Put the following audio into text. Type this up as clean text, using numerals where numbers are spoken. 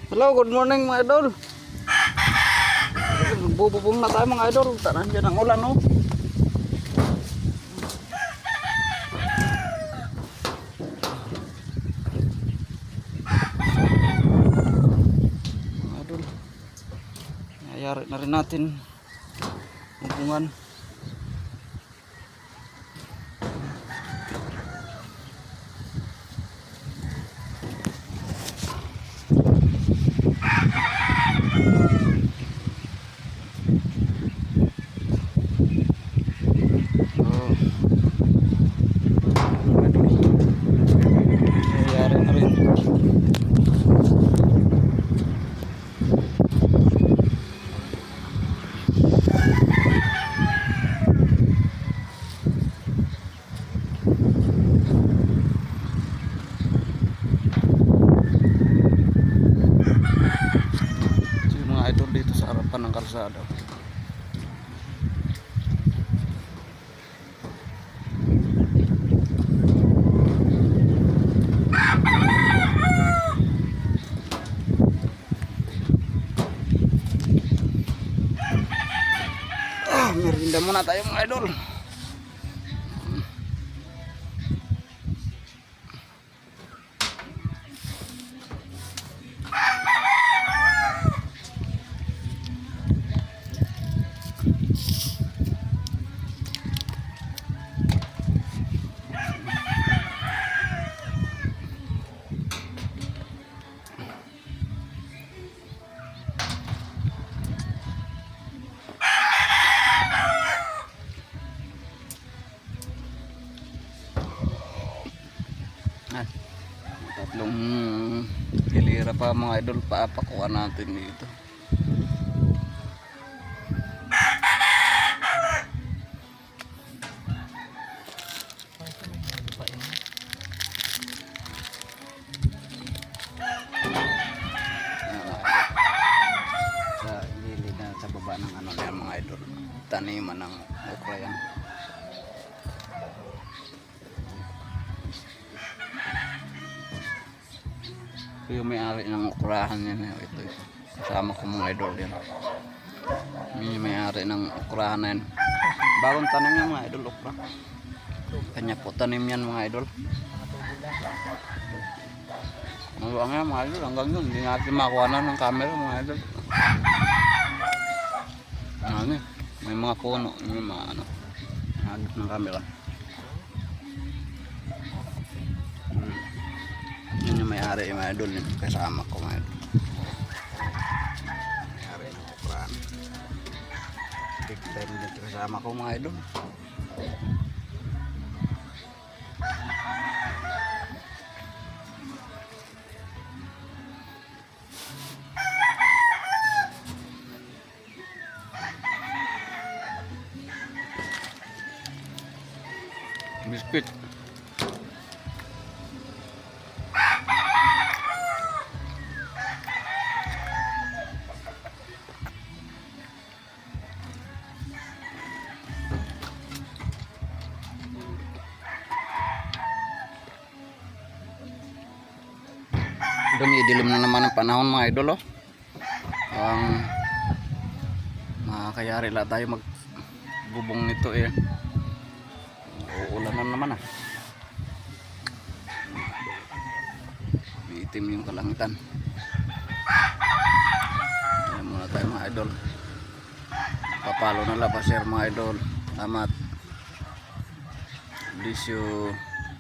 Hello, good morning mga idol. Bububong na tayo mga idol. Tanan dyan ang ulan, no? Mga idol, nayari na rin natin bubungan. Dito sa harapan ng kalsada. Merinda muna tayo mga idol. Tatlong hilira pa mga idol, paapakuha natin dito. Sa gilid na sa baba ng ano yan mga idol, taniman ng okra yan. Yung may-ari ng okrahan yan, ito kasama ko mga idol yan. May-ari ng okrahan na yan. Bagong tanim yan mga idol, okra. Kanya po tanim yan mga idol. Maluang yan mga idol, hanggang yun hindi natin makuha na ng camera mga idol. Ano, may mga puno, may mga ano, nagit ng camera. Yun yung may-ari yung mga idol, yung kasama ko mga idol. May-ari ng okran. Big time din kasama ko mga idol. Biskuit. Dumidilim na naman ang panahon mga idol, oh. Makakayari lang tayo magbubong nito eh. Uulan na naman ah. May itim yung kalangitan. Ayan muna tayo mga idol. Papalo na lang pa share mga idol. Salamat. Bless you.